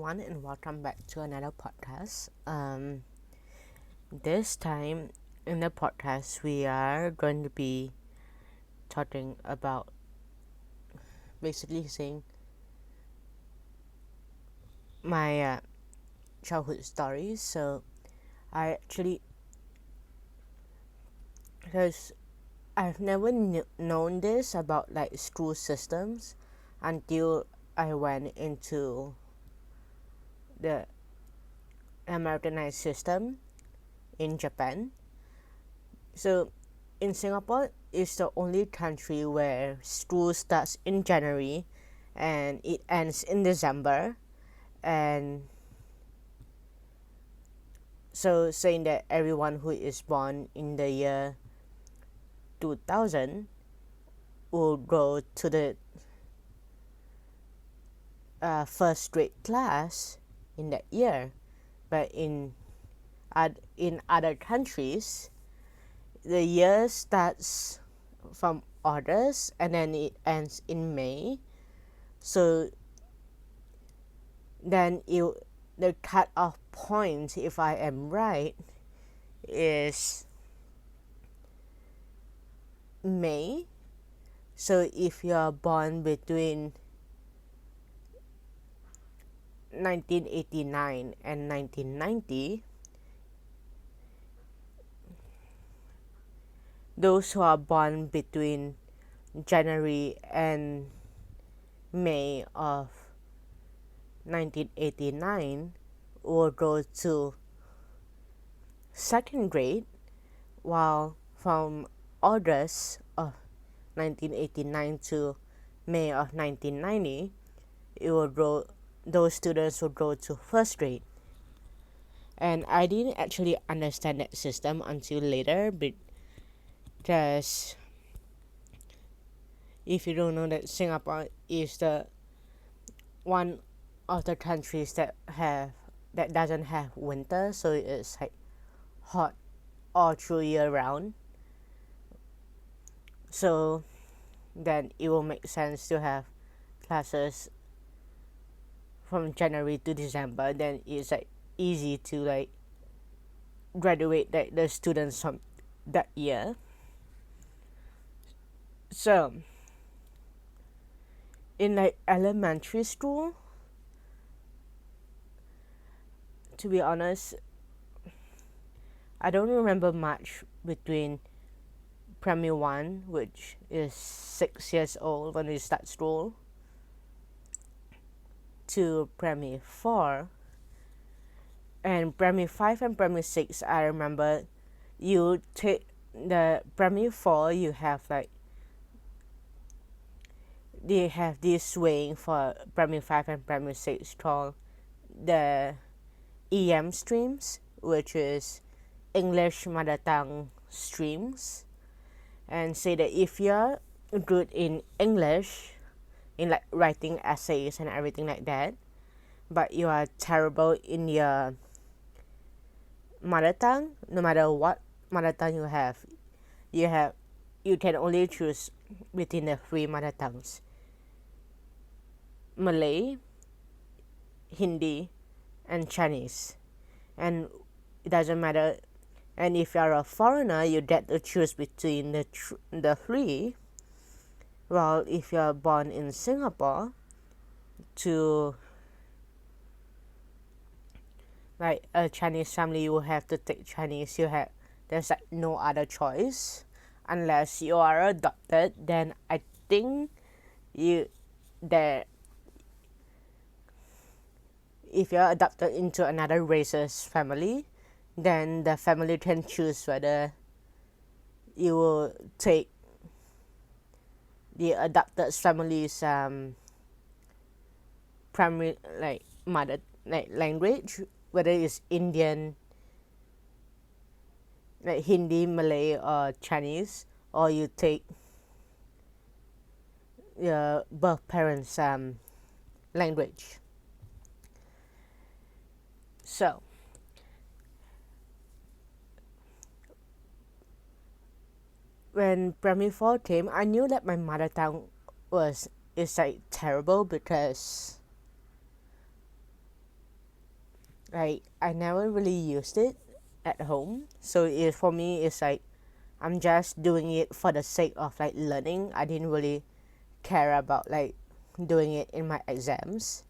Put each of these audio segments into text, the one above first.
everyone, and welcome back to another podcast. This time in the podcast, we are going to be talking about basically saying my childhood stories. So, I actually, because I've never known this about like school systems until I went into the Americanized system in Japan. So in Singapore, it's the only country where school starts in January and it ends in December. And so saying that everyone who is born in the year 2000 will go to the first grade class in that year. But in other countries, the year starts from August and then it ends in May. So then the cut-off point, if I am right, is May. So if you are born between 1989 and 1990, those who are born between January and May of 1989 will go to second grade, while from August of 1989 to May of 1990, those students will go to first grade. And I didn't actually understand that system until later, because if you don't know that Singapore is the one of the countries that doesn't have winter, so it's like hot all through year round. So then it will make sense to have classes from January to December. Then it's like easy to like graduate the students from that year. So in like elementary school, to be honest, I don't remember much between primary 1, which is 6 years old when we start school, to primary 4. And primary 5 and primary 6, I remember you take the primary 4, you have like, they have this swing for primary 5 and primary 6 called the EM streams, which is English Mother Tongue streams. And say that if you're good in English, in like writing essays and everything like that, but you are terrible in your mother tongue, no matter what mother tongue you can only choose between the 3 mother tongues: Malay, Hindi, and Chinese. And it doesn't matter. And if you're a foreigner, you get to choose between the 3. Well, if you're born in Singapore, to like a Chinese family, you will have to take Chinese. There's like no other choice unless you are adopted. Then I think if you're adopted into another race's family, then the family can choose whether you will take the adopted family's primary like mother like language, whether it's Indian, like Hindi, Malay, or Chinese, or you take your birth parents' language. So when primary 4 came, I knew that my mother tongue is like terrible, because like I never really used it at home. So for me it's like I'm just doing it for the sake of like learning. I didn't really care about like doing it in my exams.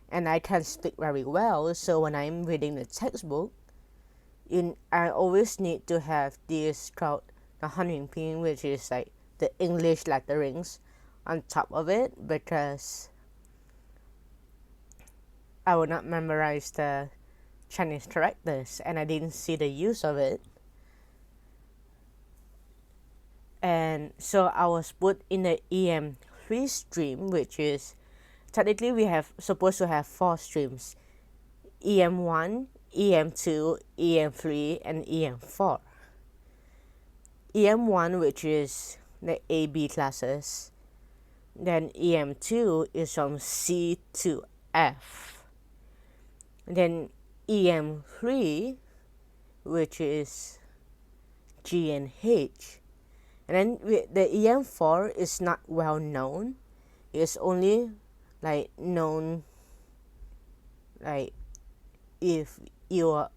And I can speak very well, so when I'm reading the textbook, I always need to have this called the hunting pin, which is like the English letterings on top of it, because I would not memorize the Chinese characters and I didn't see the use of it. And so I was put in the EM3 stream, which is technically we have supposed to have 4 streams: EM1, EM2, EM3, and EM4. EM1, which is the AB classes, then EM2 is from C to F, then EM3, which is G and H, and then the EM4 is not well known. It's only like known like if your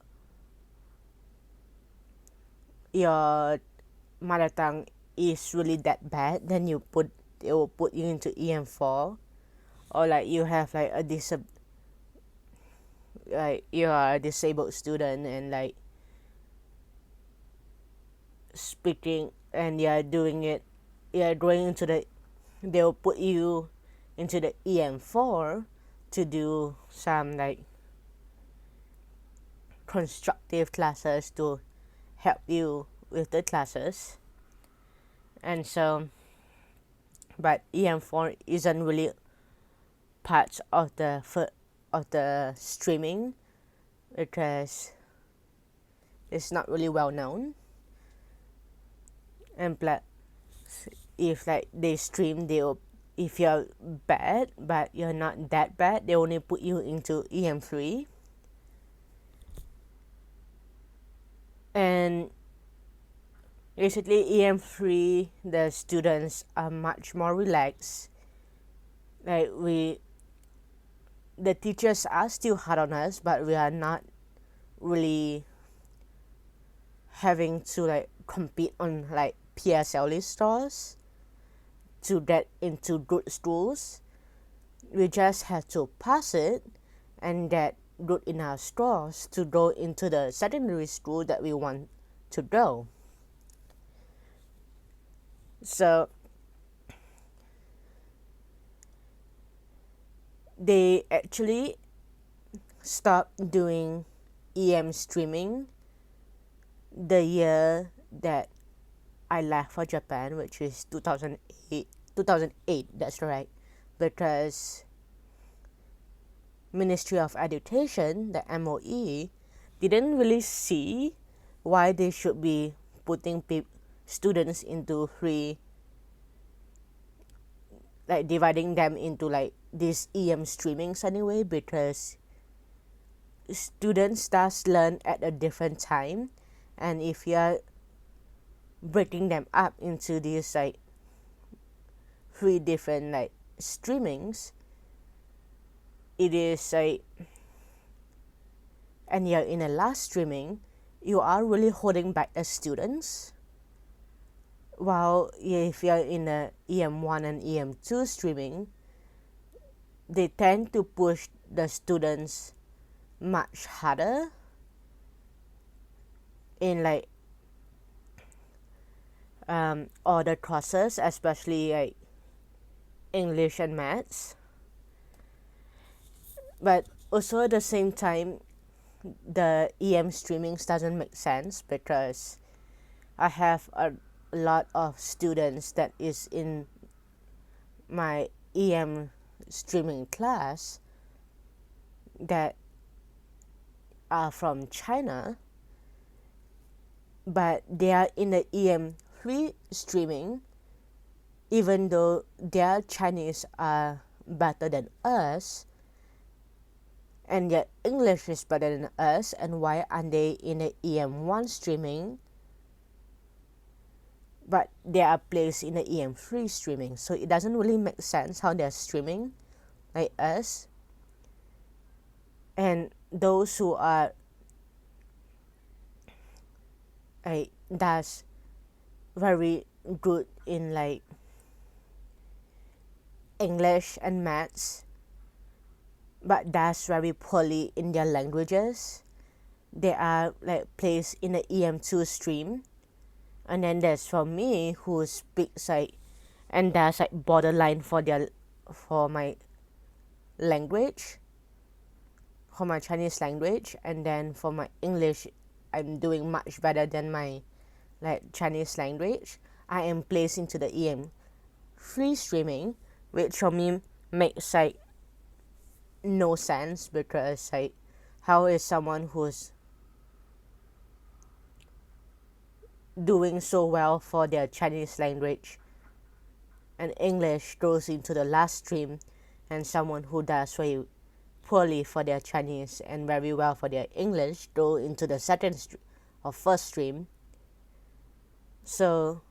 mother tongue is really that bad, then they will put you into EM4, or like you have like like you are a disabled student and like speaking and you're doing it, you're going into they'll put you into the EM4 to do some like constructive classes to help you with the classes. And so, but EM4 isn't really part of the streaming because it's not really well known. And plus, if like they stream, if you're bad but you're not that bad, they only put you into EM3. And basically EM3, the students are much more relaxed. Like the teachers are still hard on us, but we are not really having to like compete on like PSLE scores to get into good schools. We just have to pass it and get good enough scores to go into the secondary school that we want to go. So they actually stopped doing EM streaming the year that I left for Japan, which is 2008, that's right, because Ministry of Education, the MOE, didn't really see why they should be putting students into like dividing them into like these EM streamings anyway, because students does learn at a different time, and if you're breaking them up into these like 3 different like streamings, it is like, and you're in a last streaming, you are really holding back the students. While if you're in a EM1 and EM2 streaming, they tend to push the students much harder in like other courses, especially like English and maths. But also at the same time, the EM streamings doesn't make sense because I have a lot of students that is in my EM streaming class that are from China, but they are in the EM3 streaming, even though their Chinese are better than us, and yet English is better than us, and why aren't they in the EM1 streaming, but they are placed in the EM3 streaming? So it doesn't really make sense how they're streaming like us. And those who are like that's very good in like English and maths, but that's very poorly in their languages. They are like placed in the EM2 stream, and then there's for me who speaks like, and that's like borderline for my language, for my Chinese language, and then for my English, I'm doing much better than my like Chinese language. I am placed into the EM3 streaming, which for me makes like no sense, because like how is someone who's doing so well for their Chinese language and English goes into the last stream, and someone who does very poorly for their Chinese and very well for their English go into the or first stream. So,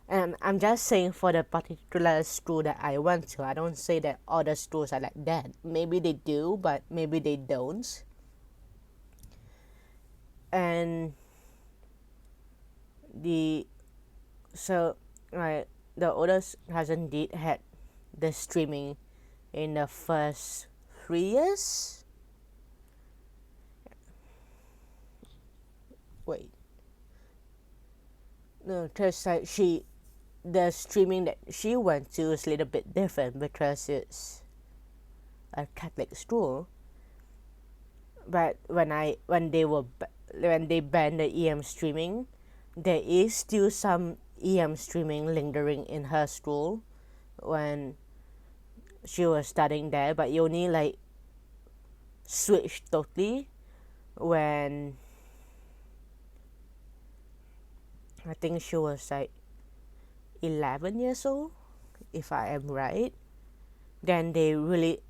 and I'm just saying for the particular school that I went to, I don't say that other schools are like that. Maybe they do, but maybe they don't. And the others has indeed had the streaming in the first 3 years. Wait, no, because like the streaming that she went to is a little bit different because it's a Catholic school. But when they banned the EM streaming, there is still some EM streaming lingering in her school when she was studying there, but you only like switched totally when I think she was like 11 years old, if I am right. Then they really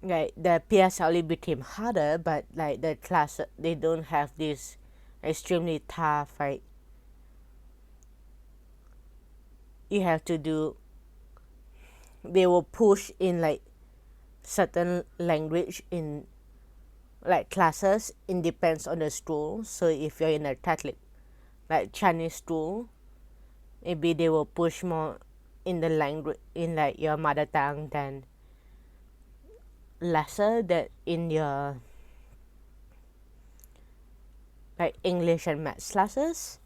like the PSLE became harder, but like the class they don't have this extremely tough like you have to do. They will push in like certain language in like classes. It depends on the school. So if you're in a Catholic like Chinese school, maybe they will push more in the language in like your mother tongue than lesser that in your like English and maths classes.